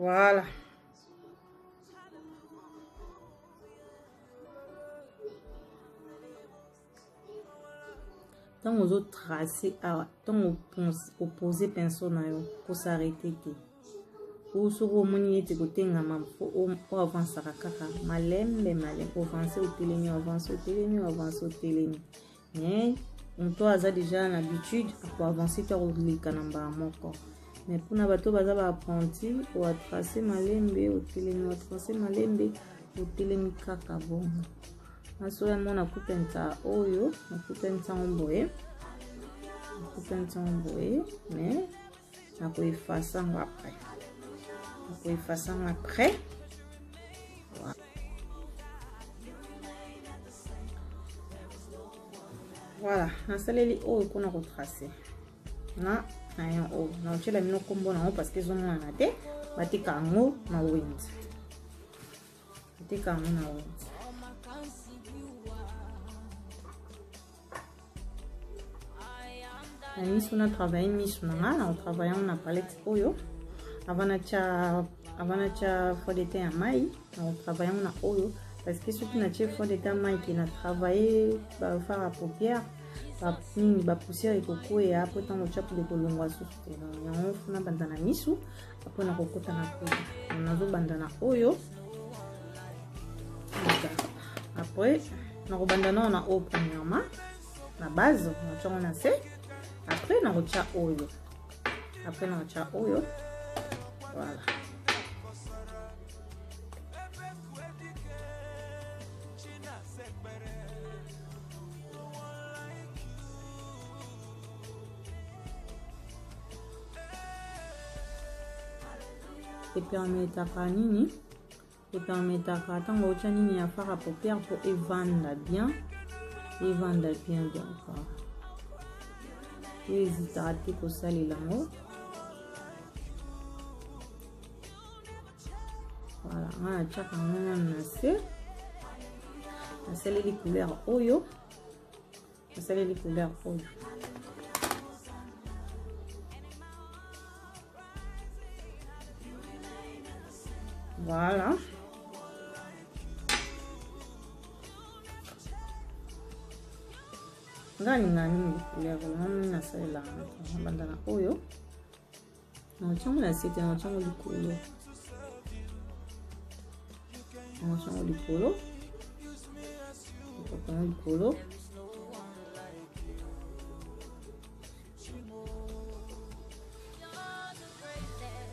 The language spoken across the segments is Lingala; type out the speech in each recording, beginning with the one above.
Voilà. Tant aux autres tracés, tant au poser pinceau pour s'arrêter. Ou sur au moni te côté ngama pour avancer kaka malembe avancer au télémi avancer au télémi. Mais on doit avoir déjà l'habitude pour avancer sur le canamba moko. Mais pour na bato baza ba apprenti ou à tracer malembe au télémi ou tracer malembe au télémi kaka bon. Asoya mona kupenta oyo na kupenta omboye. Kupenta omboye mais na ko effacer après. Pour effacer après. Voilà, na saleli oyo qu'on a retracé. Na yon oyo na otela mino kombo na parce que zona na te batika ngo na wind. Batika ngo na wind. Na misu na travailler misu na travailler na palette oyo. Avant cha fond de teint à maille, on travaille na oyo parce que ce qui n'a pas fond de teint maille qui n'a travaillé va faire la paupière, va pousser et coco et après tant au chap de colombo sous on a bandana misu après na kokota na poudre on a zo bandana oyo après na bandana on a au premièrement la base on a fait après na rocha oyo après na rocha oyo. Voilà. Et permettra nini? Et permettra tant au nini à faire à paupière pour évendre bien donc. N'hésitez pas à saler là-haut. Voilà, on a déjà les couleurs oyo. Les couleurs oyo. Voilà. Ngani couleur on a celle là. Bandana oyo. On tient la c'était on tient le couleur. On change le polo. On le polo.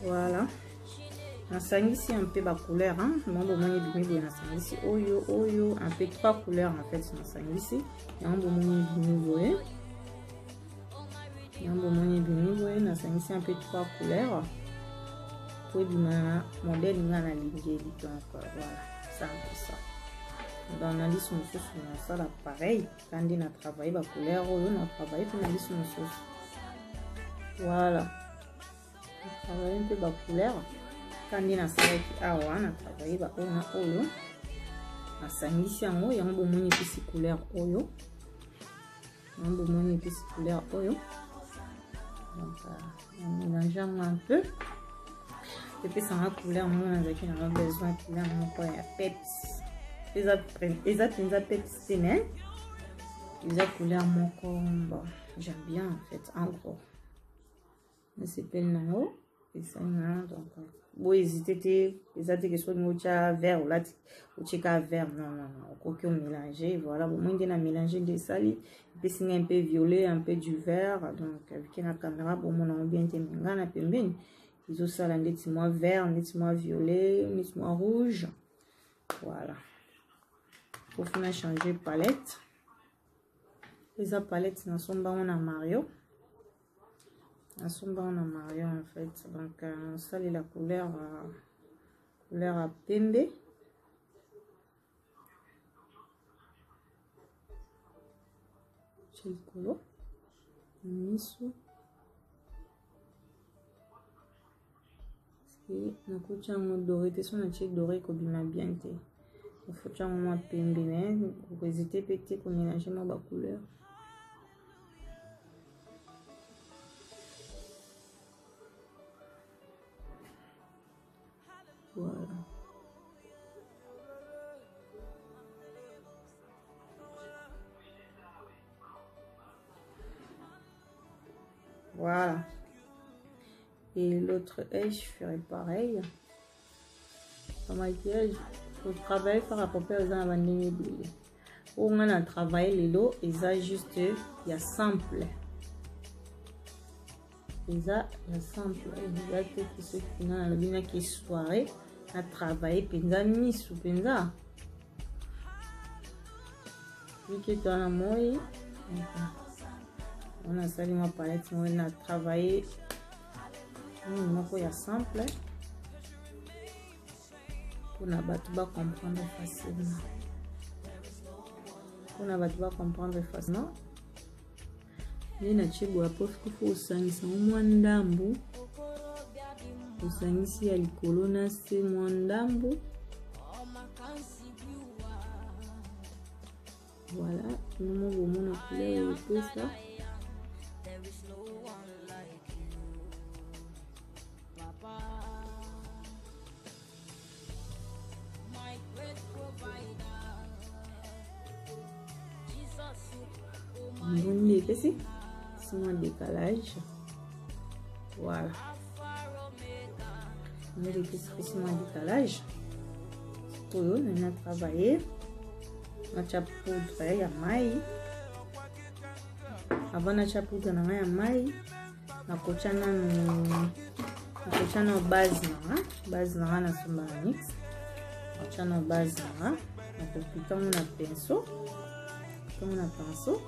Voilà. On s'en ici un peu la couleur. Hein? Bon, bon, on ici oyo. Un peu trois couleurs en fait. On s'en ici. Et on bon, on s'en ici un peu trois couleurs. Pour du modèle donc voilà ça ça dans la liste nous ça là pareil quand on a travaillé la couleur on a travaillé pour la liste nous voilà on travaille un peu la couleur quand on a travaillé on a oyo a sangisi yango yango bomoni pisi couleur oyo yango bomoni pisi couleur oyo donc on mélange un peu. Et puis ça va couleur moi on a besoin de couleur mon ya peps les a peps mais les a couleur mon bon j'aime bien en fait en gros mais c'est pas non et ça donc bon hésiter les a que soit mocha vert ou là ou checker vert non aucun mélanger voilà bon moi on a mélangé des salis et puis c'est un peu violet un peu du vert donc avec la caméra bon mon on bien été ngana pembeni. Ils ont ça là, nettement vert, nettement violet, nettement rouge. Voilà. Pour finir changer palette. Les palettes dans son bas on a Mario. Dans son bas on a Mario en fait. Donc ça c'est la couleur à pembe. C'est le couleur. Misu. Et na kucha ngo doré te son acheté doré ko bima bien te il faut cha mo pembe mais vous hésitez peut-être ko mélanger ma ba couleur Voilà. Voilà. Et l'autre œil, je ferai pareil. Le maquillage, il faut travailler par rapport à la bandine bleue. On a travaillé les lots et ça juste il y a simple. Et ça il y a simple. Il y a que ceux qui n'ont bien qui soirée à travailler penza misu penza. Vu que tu as un moi, on a sali ma palette, on a travaillé. Il y a simple. Pour ne pas comprendre facilement. Pour ne pas comprendre facilement. Il y a des gens qui font sangisa mwandambu. Sangisi ya likolo na se mwandambu. Voilà, nous avons la couleur de ça. C'est mon décalage. Voilà. On a c'est mon décalage. Pour eux, on a travaillé. On a poudre ya mai. Avant na poudre na ya mai. Na kochana base na sumba mix. Kochana base na kopika na pinceau. Comme on a pinceau.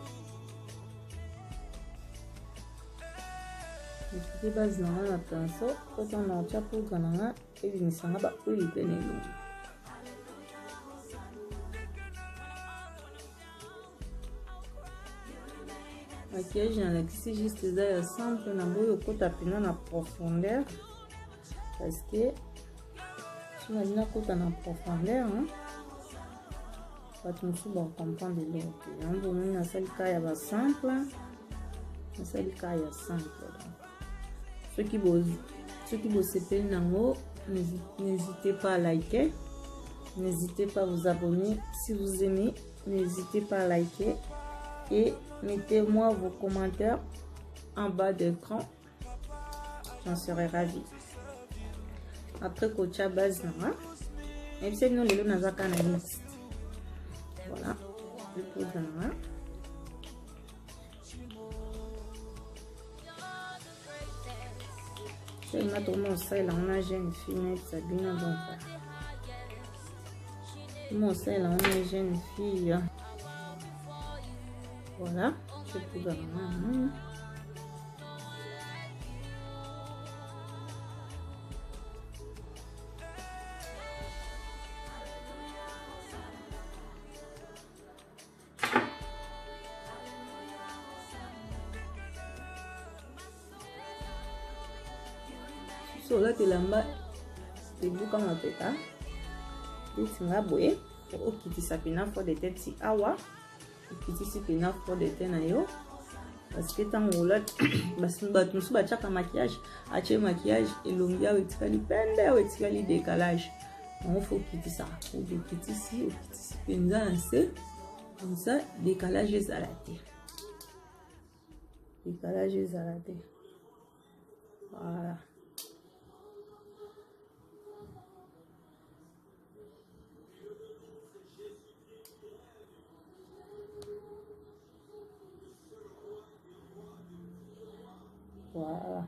Je vais base dans la pinceau. Quand on a déjà pour gagner, et bien ça va pas où il est né. Maquillage dans la c'est juste ça simple. Na boyo kota pina na profondeur parce que si on a kota na profondeur, pas tout va comprendre l'autre. On a celle qui est simple, celle qui est simple. Ceux qui bossent nango, n'hésitez pas à liker, n'hésitez pas à vous abonner. Si vous aimez, n'hésitez pas à liker et mettez-moi vos commentaires en bas d'écran. J'en serai ravie. Après coach base nana, et puis nous les nous avons mix. Voilà, le poudre nana. C'est ma tournée là, on a jeune fille, Sabine donc. Mon sel, on a jeune fille. Voilà, je peux gagner. Là, tu l'as mis boucan à péta. Tu vas boire. Au qui s'appelle pour des têtes si awa. Qui s'appelle pour des têtes naïo. Parce que tant que là, parce que nous sommes chaque maquillage, à maquillage et l'ongia ou etikali pende ou etikali décalage. On faut quitter ça. Ou de quitter ici ou quitter ici. Penser comme ça, décalage est à la terre. Décalage est à la terre. Voilà. Voilà.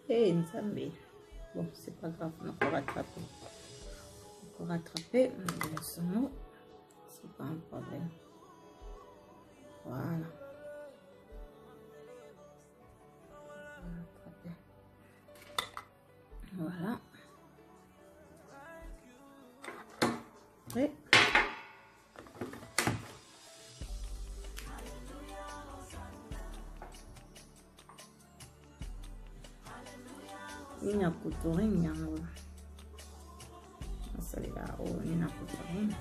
Et Nzambe. Bon, c'est pas grave, on peut rattraper. On peut rattraper, c'est pas un problème. Voilà. Voilà. Et ninakutoring yangu asalila ninakutoring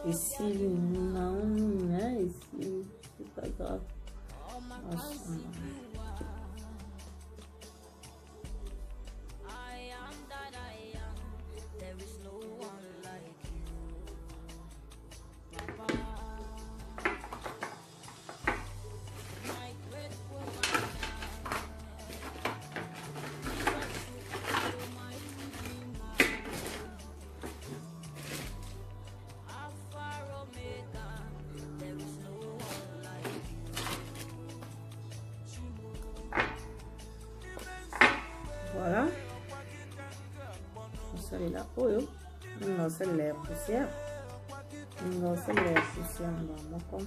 ici non, ici c'est pas grave. Voilà. Là, oh yo, on va faire la poussière. On va faire la poussière dans mon corps.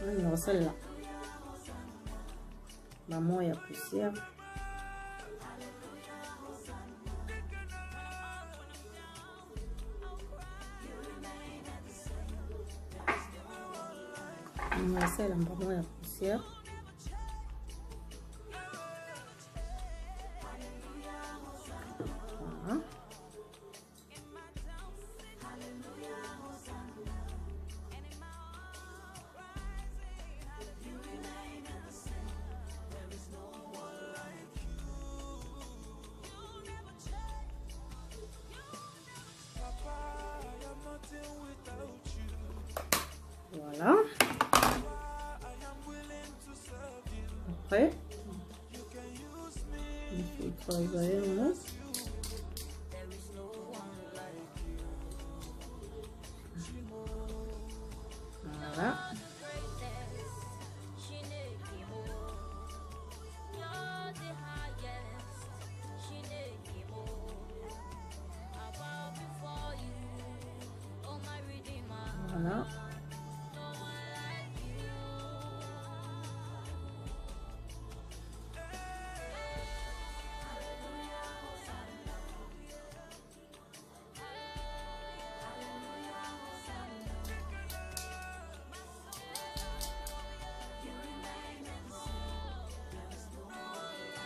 On va faire là. Maman, il y a poussière. On va faire la poussière. Voilà. Voilà. Après, il faut travailler le voilà. Voilà.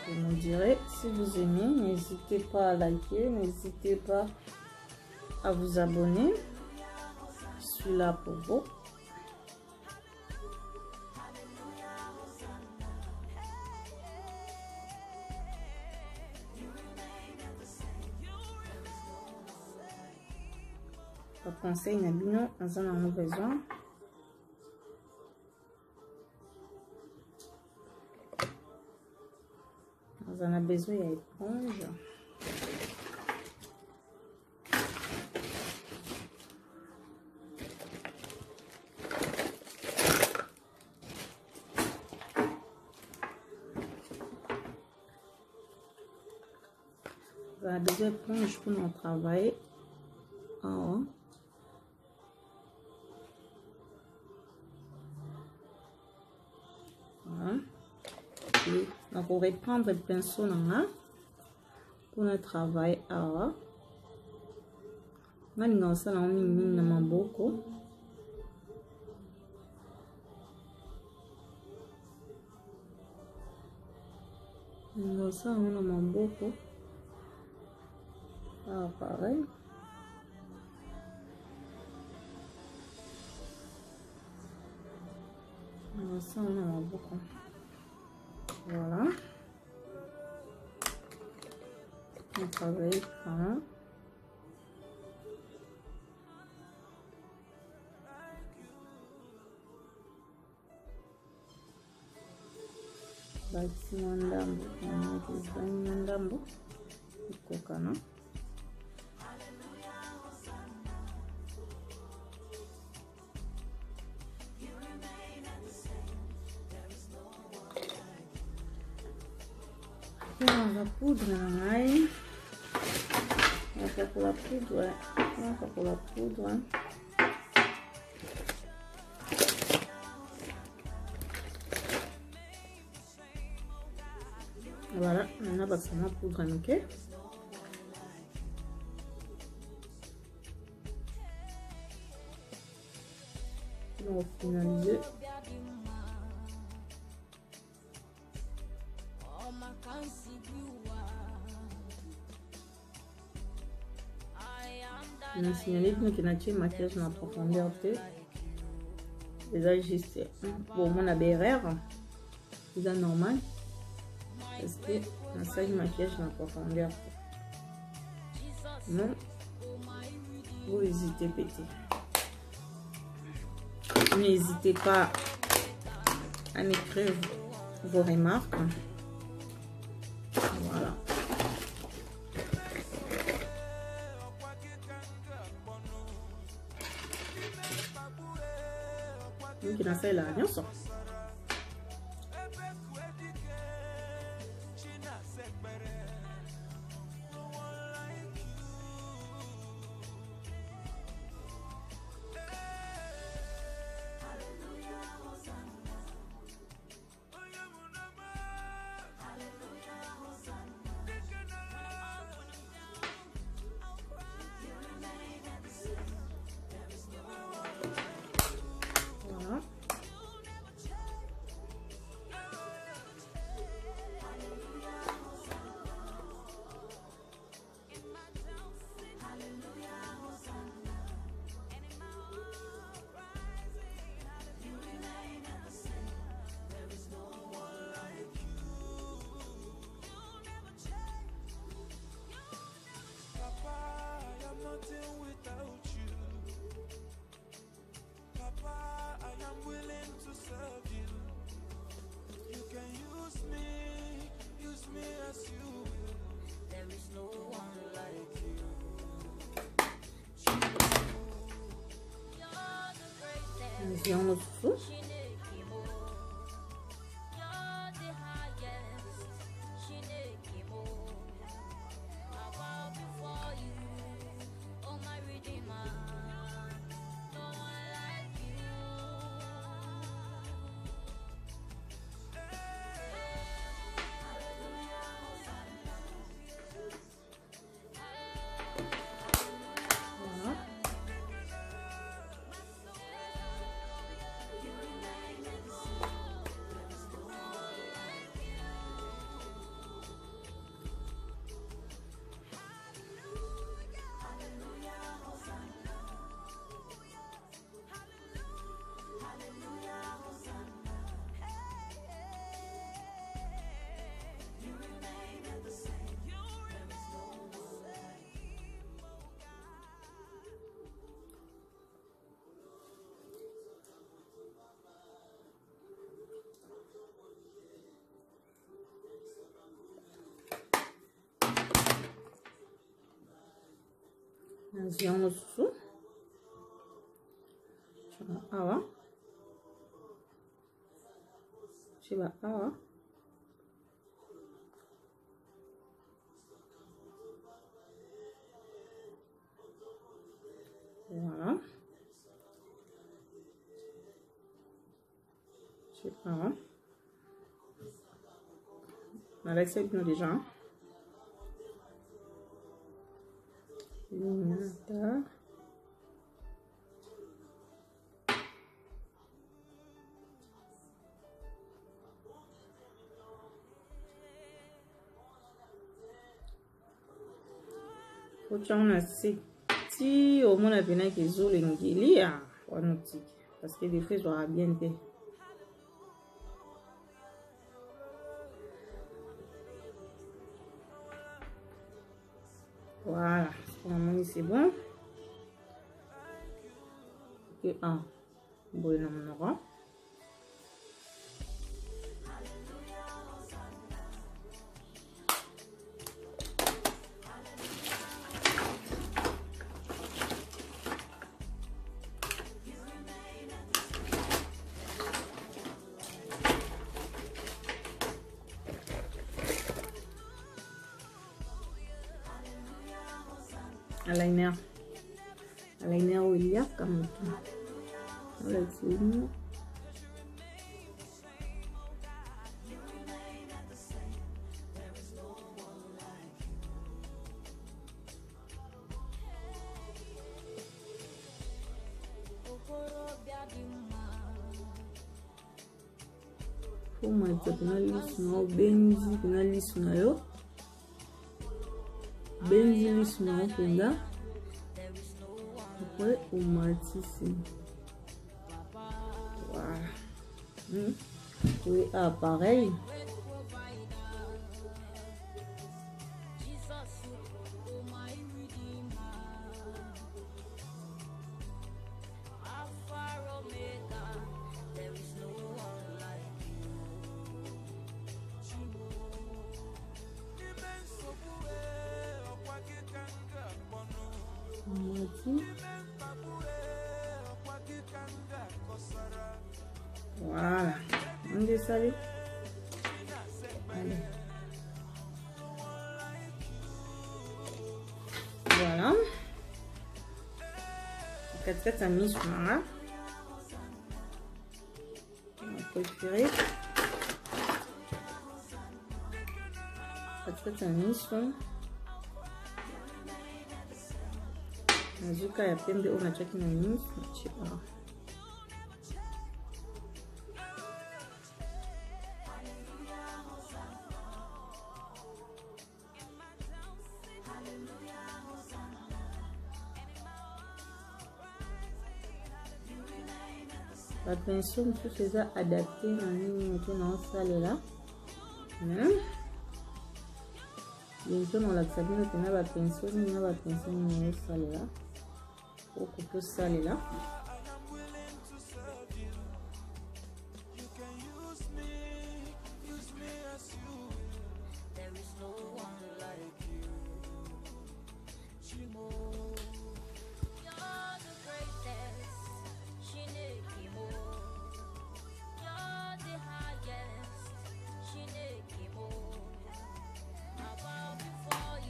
Vous me direz si vous aimez, n'hésitez pas à liker, n'hésitez pas à vous abonner. Je suis là pour vous. Par conseil, n'abîmons, nous en avons besoin. Nous en avons besoin d'éponge. Vous avez besoin d'éponge pour notre travail. Oh. Voilà. Et donc on va prendre le pinceau là pour notre travail. Ah. Maintenant ça là on met beaucoup. Maintenant ça on a beaucoup. Ah pareil. Ça on a beaucoup. Voilà. On travaille quand basi mwandambo kizani mwandambo ikokana la poudre ngai pour la poudre pour la poudre voilà maintenant bah c'est ma poudre ok on va finaliser on a signalé que notre maquillage en profondeur déjà juste bon mon ABRR c'est normal parce que massage maquillage en profondeur non vous hésitez petit n'hésitez pas à m'écrire vos remarques voilà. Donc il a fait la alliance. Viens en dessous. Viens en dessous. Awa. Shiba awa. Voilà. Shiba awa. On a l'accepté déjà. Nada. Kochana si au moins la peine que zo l'engili à wanoutique parce que des fois je aura bien fait. Voilà, c'est bon. Ok, un bon nom. Eyeliner William comme voilà, c'est bon. Faut mettre na liste na benzi na liste na yo benzi liste na penda après on matisse voilà. Oui, ah pareil. Voilà, on descend. Allez. Voilà. Peut-être ça mise sur là. On peut tirer. Peut-être ça mise sur. Nazuka ya pembe unachaki na nini? La pension tout ça adapté na nini tuna sale là. Bientôt on la sabine tuna ba pension ni sale là. Au couteau sale là.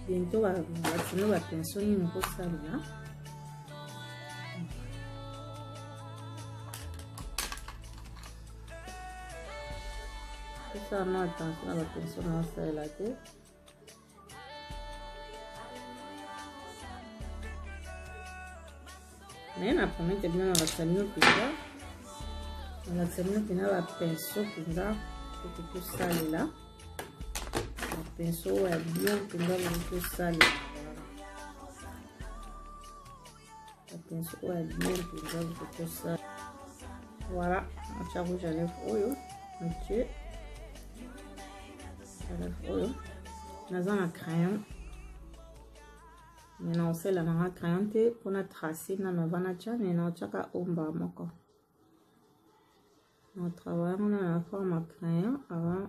Bientôt va tenir la pension ni un peu sale là. Ça non attention à la pension non sale la tête. Mais na promet que bien la salino que ça. La salino que na la pension que ça tout sale là. La pension est bien que na tout sale. La pension est bien que na tout sale. Voilà, on tient rouge à lèvres oyo. OK. Dans un crayon, maintenant on sait la crayon pour tracer dans la vanacha, mais on chaka omba moko. On travaille dans la forme crayon avant.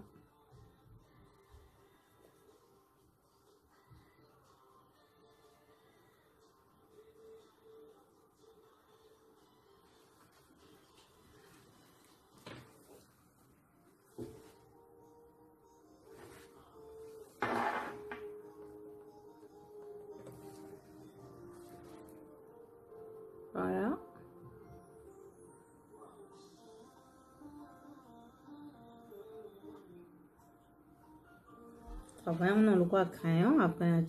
Voilà. Travaillons dans le crayon après.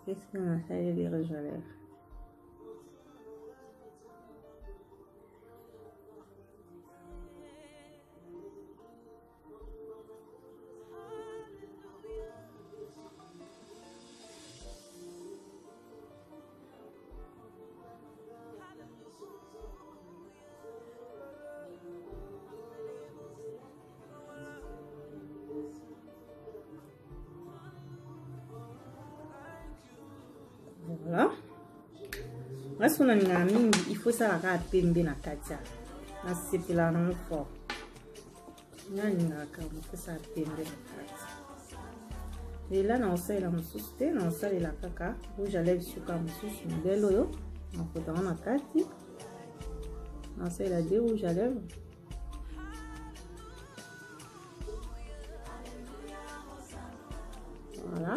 Qu'est-ce qu'on a fait de rouge à lèvres? Voilà. Reste on a une il faut ça la pembe na katia. Na sepela na fort. Il faut ça pembe na katia. Et là on sait la moussouste, on sait la kaka, rouge à lèvres suka moussouste modèle yo. On peut dans la kati. On sait la deux rouge à lèvres. Voilà.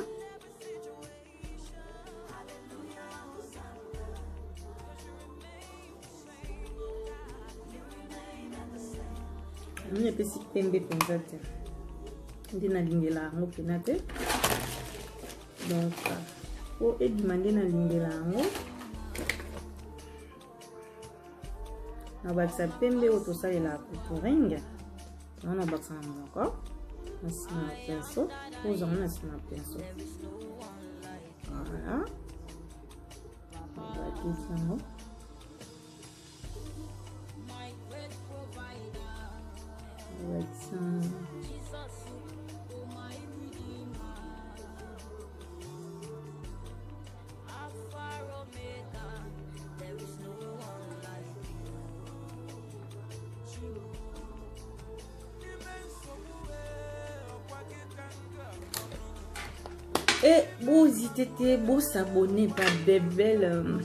Je peux si pembe pensate. Ndina lingela ngo penate. Donc pour demander na lingela ngo. Na baksa pembe auto sale la coutouring. On a baksa encore. On a pinceau. Pose on a pinceau. Voilà. On va dire ça. Et vous hésitez, vous s'abonner par Bébel,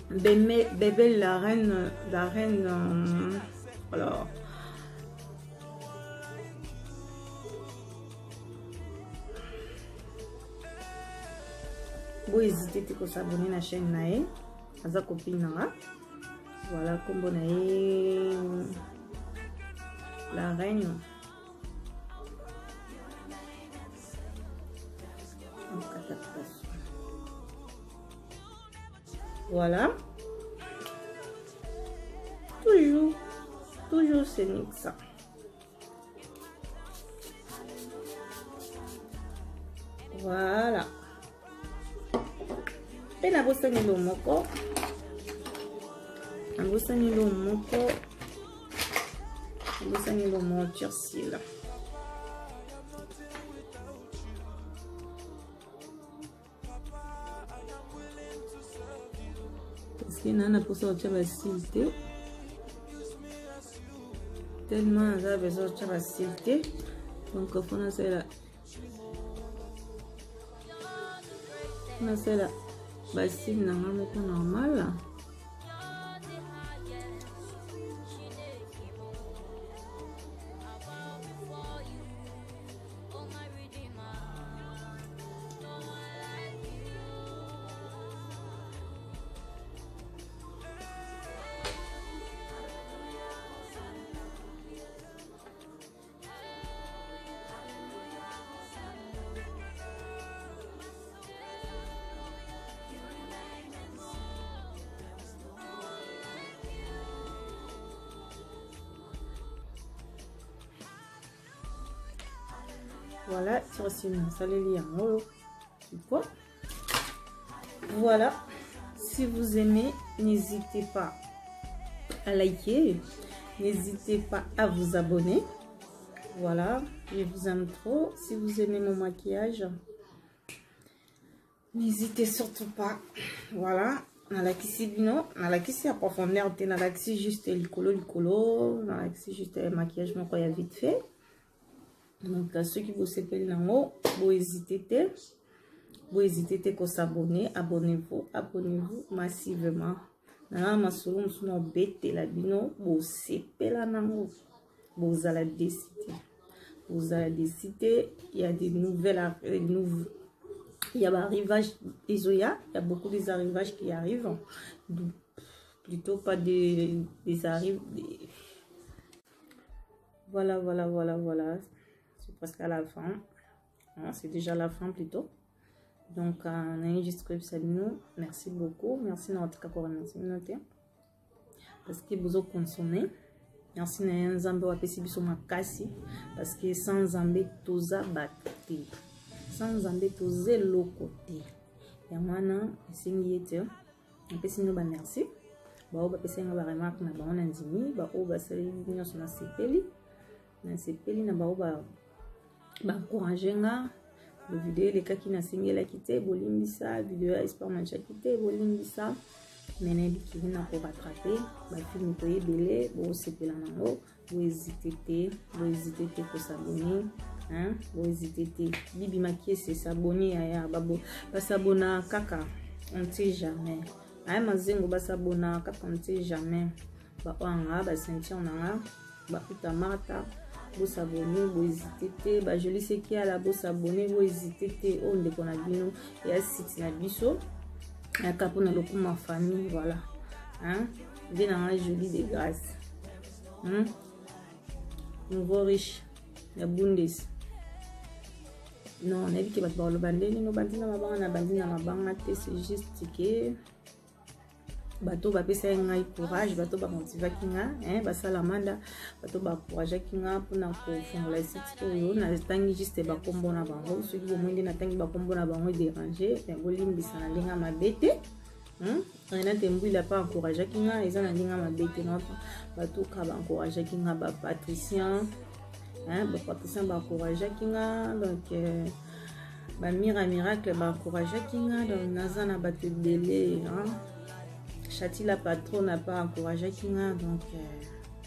Bébel la reine, alors. Vous hésitez à s'abonner à la chaîne Nae, à sa copine. Voilà, comme vous avez la reine. Voilà. Toujours c'est ça. Voilà. Et la bossa ni lo moko. La bossa ni lo moko. La bossa ni lo turcile. Parce que nana pour sortir la silté. Tellement ça besoin de la silté. Donc il faut lancer la. C'est la bassine normal. Voilà, voilà, si vous aimez, n'hésitez pas à liker, n'hésitez pas à vous abonner. Voilà, je vous aime trop. Si vous aimez mon maquillage, n'hésitez surtout pas. Voilà, on a qui à profondeur, on a qui juste licolo, on a qui juste maquillage, mais quoi, il y a vite fait. Donc, à ceux qui vous s'appellent là haut, vous hésitez à s'abonner, abonnez-vous massivement. Nana masolo msuno bete la bino, vous s'appellent là haut, vous allez décider, il y a des nouvelles, il y a arrivage des Oya, il y a beaucoup des arrivages qui arrivent, plutôt pas des arrives. Voilà. C'est presque à la fin. C'est déjà la fin plutôt. Donc, on a juste salut. Merci beaucoup. Merci notre merci parce que vous avez consommé. Merci na Nzambe wa pesi biso makasi parce que sans Nzambe toza batte. Sans Nzambe toze lokote. Ya mwana esingi ete. Pesi no ba merci. Ba oba pesi nga ba remarque na ba ona ndimi, ba oba sali nyonso na sepeli. Na sepeli na ba oba encourager nga le vidéo les cas qui n'a singela quitté bolimbisa vidéo espoir mancha quitté bolimbisa mais qui vient pour rattraper ba film ko yebele bo sepela nango bo hésiter pour s'abonner hein bo hésiter bibi makie c'est s'abonner aya babo ba s'abonner kaka on sait jamais ay mazengo ba s'abonner kaka on sait jamais ba anga ba sentir nanga ba utamata vous s'abonner, vous hésiter, bah je sais qui a la vous s'abonner, vous hésiter, on de qu'on a bino et à site na biso, à capona le pour ma famille, voilà, hein, bien dans la jolie de grâce, nouveau riche, la Bundes, non, on a dit que va te le bandé, nos bandina ma bande, na bandina ma bande, c'est juste que bato ba pesa ngai courage bato ba motiva kinga ba salamanda bato ba courage kinga pona ko fongola site oyo na tangi juste ba kombo na bango soki bo mwende na tangi ba kombo na bango déranger mais bolimbisa na linga mabete rien tembu il a pas encouragé kinga eza na linga mabete non bato ka ba encouragé kinga ba patricien ba patricien ba encouragé kinga donc ba miracle ba encouragé kinga donc nazana bato délai Chati la patronne n'a pas encouragé Kinga, donc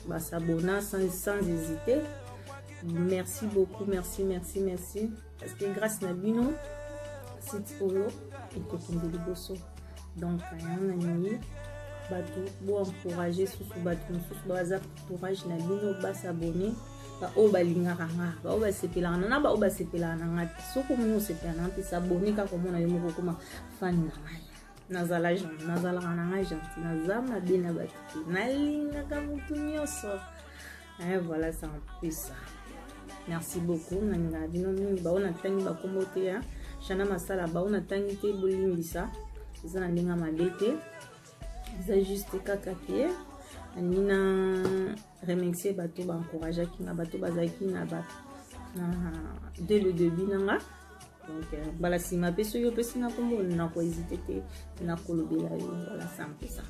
bah, s'abonner sans hésiter. Merci beaucoup, merci. Parce que grâce à Bino, c'est Olo et Kokinde Liboso. Donc, on a mis bateau pour encourager sous bateau, sous bazar encourage na Bino, bah s'abonner. Ba oba lingaranga, ba oba sepelana na ba oba sepelana ngati. Soko mo sepelana pe s'abonner ka comme on a yemo comme fan na ngai. Nazala nanga gentil nazama bina batu nalinga kamutu nyoso voilà ça en plus merci beaucoup nanga bino mingi ba ona tangi ba kombote ya chana masala ba ona tangi te bolimbisa eza na ndinga mabete eza juste kaka ke nina remercier bato ba encourager kinga bato bazaki na ba dès le début nanga. Donc, voilà, si ma personne n'a pas hésité, n'a pas voilà, c'est un peu ça.